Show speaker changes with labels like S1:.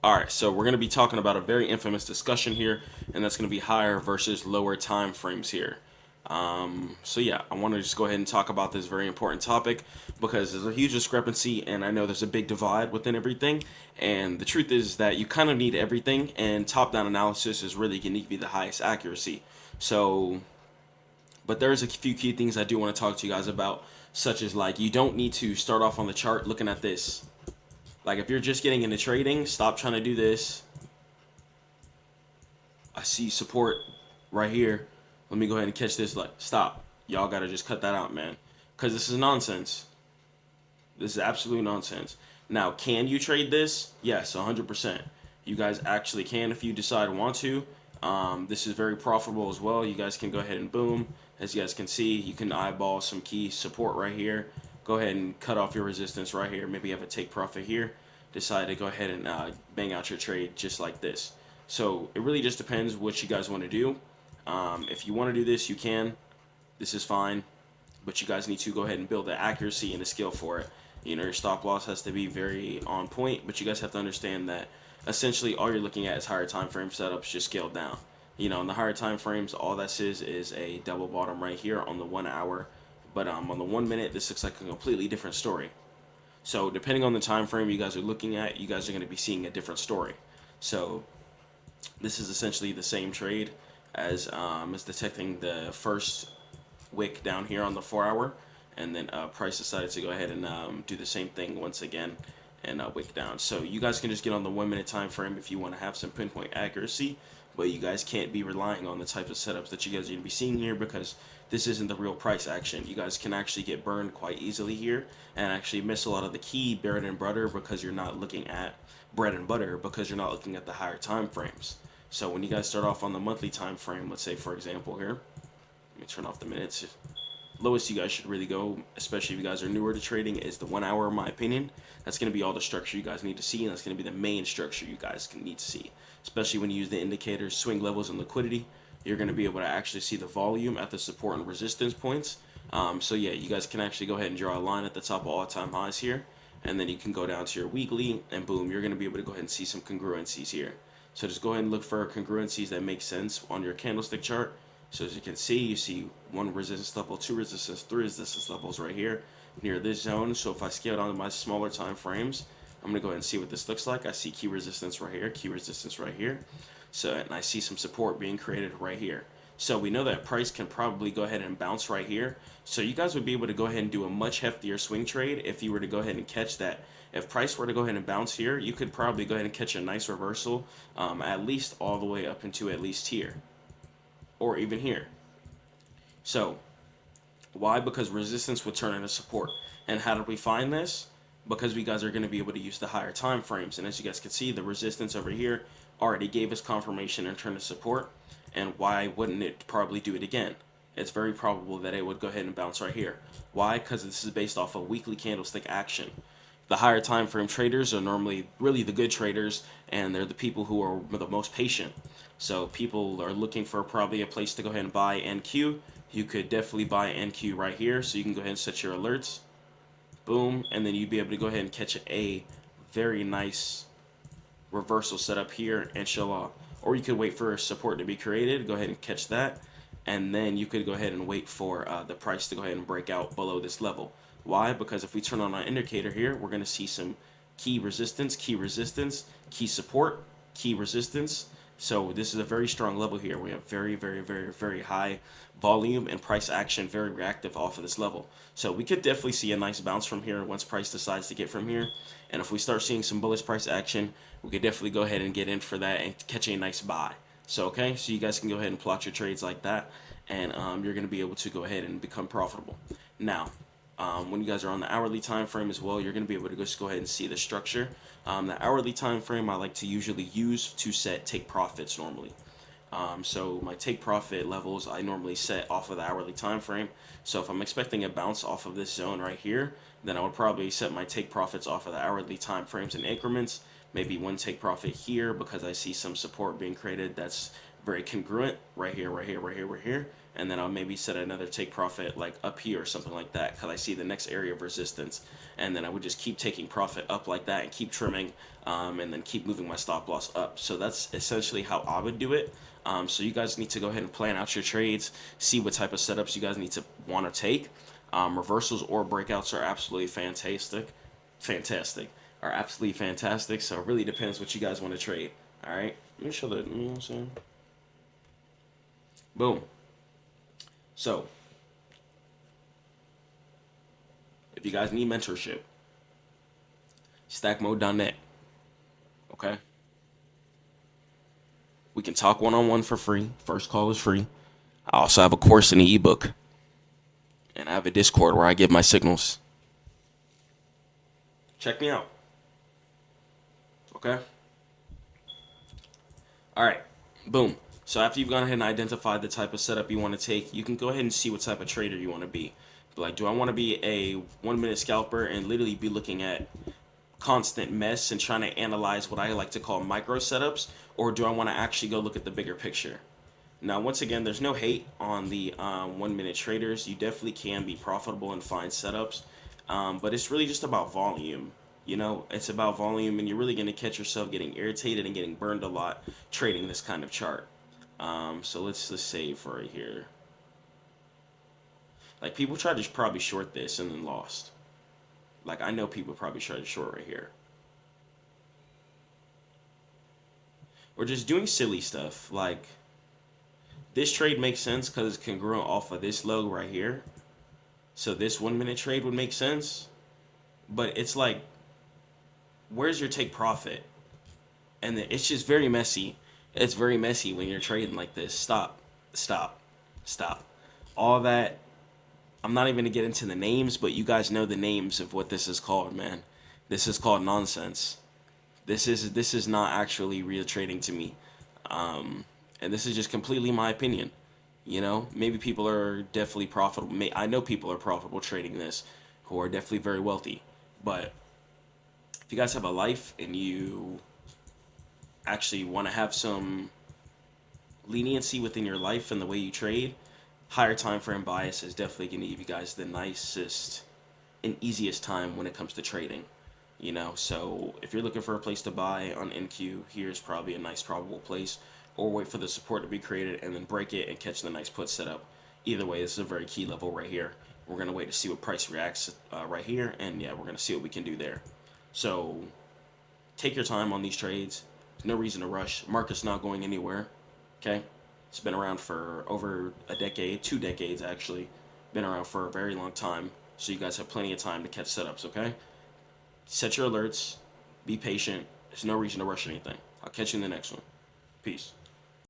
S1: All right, so we're going to be talking about a very infamous discussion here, and that's going to be higher versus lower time frames here. So yeah, I want to just go ahead and talk about this very important topic because there's a huge discrepancy, and I know there's a big divide within everything. And the truth is that you kind of need everything, and top-down analysis is really going to give you the highest accuracy. So, but there's a few key things I do want to talk to you guys about, such as like you don't need to start off on the chart looking at this. Like if you're just getting into trading, stop trying to do this. I see support right here. Let me go ahead and catch this. Like, stop. Y'all gotta just cut that out, man. Because this is nonsense. This is absolute nonsense. Now, can you trade this? Yes, 100%. You guys actually can if you decide want to. This is very profitable as well. You guys can go ahead and boom. As you guys can see, you can eyeball some key support right here. Go ahead and cut off your resistance right here. Maybe you have a take profit here. Decide to go ahead and bang out your trade just like this. So it really just depends what you guys want to do. If you want to do this, you can. This is fine, but you guys need to go ahead and build the accuracy and the skill for it. You know, your stop loss has to be very on point, but you guys have to understand that essentially all you're looking at is higher time frame setups just scaled down. You know, in the higher time frames, all that is a double bottom right here on the 1 hour. But on the 1 minute, this looks like a completely different story. So depending on the time frame you guys are looking at, you guys are going to be seeing a different story. So this is essentially the same trade as detecting the first wick down here on the 4 hour, and then price decided to go ahead and do the same thing once again and wick down. So you guys can just get on the 1 minute time frame if you want to have some pinpoint accuracy, but you guys can't be relying on the type of setups that you guys are going to be seeing here because this isn't the real price action. You guys can actually get burned quite easily here and actually miss a lot of the key bread and butter because you're not looking at bread and butter because you're not looking at the higher time frames. So when you guys start off on the monthly time frame, let's say for example here, let me turn off the minutes. Lowest you guys should really go, especially if you guys are newer to trading, is the 1 hour, in my opinion. That's going to be all the structure you guys need to see, and that's going to be the main structure you guys can need to see. Especially when you use the indicators, swing levels, and liquidity, you're going to be able to actually see the volume at the support and resistance points. So yeah, you guys can actually go ahead and draw a line at the top of all-time highs here, and then you can go down to your weekly, and boom, you're going to be able to go ahead and see some congruencies here. So just go ahead and look for congruencies that make sense on your candlestick chart. So as you can see, you see one resistance level, two resistance, three resistance levels right here near this zone. So if I scale down to my smaller time frames, I'm going to go ahead and see what this looks like. I see key resistance right here, key resistance right here. So, and I see some support being created right here. So we know that price can probably go ahead and bounce right here. So you guys would be able to go ahead and do a much heftier swing trade if you were to go ahead and catch that. If price were to go ahead and bounce here, you could probably go ahead and catch a nice reversal, at least all the way up into at least here or even here. So why? Because resistance would turn into support. And how did we find this? Because we guys are going to be able to use the higher time frames. And as you guys can see, the resistance over here already gave us confirmation and turned to support. And why wouldn't it probably do it again? It's very probable that it would go ahead and bounce right here. Why? Because this is based off of weekly candlestick action. The higher time frame traders are normally really the good traders, and they're the people who are the most patient. So people are looking for probably a place to go ahead and buy NQ. You could definitely buy NQ right here, so you can go ahead and set your alerts. Boom, and then you'd be able to go ahead and catch a very nice reversal setup here, inshallah. Or you could wait for support to be created, go ahead and catch that, and then you could go ahead and wait for the price to go ahead and break out below this level. Why? Because if we turn on our indicator here, we're going to see some key resistance, key support, key resistance. So this is a very strong level here. We have very, very, very, very high volume and price action, very reactive off of this level. So we could definitely see a nice bounce from here once price decides to get from here. And if we start seeing some bullish price action, we could definitely go ahead and get in for that and catch a nice buy. So, okay, so you guys can go ahead and plot your trades like that, and you're going to be able to go ahead and become profitable. Now, when you guys are on the hourly time frame as well, you're going to be able to just go ahead and see the structure. The hourly time frame I like to usually use to set take profits normally. So my take profit levels I normally set off of the hourly time frame. So if I'm expecting a bounce off of this zone right here, then I would probably set my take profits off of the hourly time frames in increments. Maybe one take profit here because I see some support being created that's very congruent right here, right here, right here, right here. And then I'll maybe set another take profit like up here or something like that because I see the next area of resistance. And then I would just keep taking profit up like that and keep trimming, and then keep moving my stop loss up. So that's essentially how I would do it. So you guys need to go ahead and plan out your trades, see what type of setups you guys need to want to take. Reversals or breakouts are absolutely fantastic, are absolutely fantastic. So it really depends what you guys want to trade. All right, let me show that. You know what I'm saying? Boom. So if you guys need mentorship, StackMode.net. Okay, we can talk one-on-one for free. First call is free. I also have a course in the ebook, and I have a Discord where I give my signals. Check me out. Okay. All right. Boom. So after you've gone ahead and identified the type of setup you want to take, you can go ahead and see what type of trader you want to be. Like, do I want to be a 1 minute scalper and literally be looking at constant mess and trying to analyze what I like to call micro setups, or do I want to actually go look at the bigger picture? Now, once again, there's no hate on the 1 minute traders. You definitely can be profitable and find setups, but it's really just about volume. You know, it's about volume, and you're really going to catch yourself getting irritated and getting burned a lot trading this kind of chart. So let's just save right here. Like, people tried to probably short this and then lost. Like, I know people probably tried to short right here. Or just doing silly stuff. Like, this trade makes sense because it's congruent off of this low right here. So this 1 minute trade would make sense. But it's like, where's your take profit? And then it's just very messy. It's very messy when you're trading like this. Stop. Stop. Stop. All that. I'm not even going to get into the names, but you guys know the names of what this is called, man. This is called nonsense. This is not actually real trading to me. And this is just completely my opinion. You know, maybe people are definitely profitable. I know people are profitable trading this who are definitely very wealthy. But if you guys have a life and you actually want to have some leniency within your life and the way you trade, higher time frame bias is definitely going to give you guys the nicest and easiest time when it comes to trading. You know, so if you're looking for a place to buy on NQ, here's probably a nice probable place. Or wait for the support to be created and then break it and catch the nice put setup. Either way, this is a very key level right here. We're going to wait to see what price reacts right here. And yeah, we're going to see what we can do there. So take your time on these trades. There's no reason to rush. Market's not going anywhere. Okay? It's been around for over a decade, 2 decades actually. Been around for a very long time. So you guys have plenty of time to catch setups, okay? Set your alerts. Be patient. There's no reason to rush anything. I'll catch you in the next one. Peace.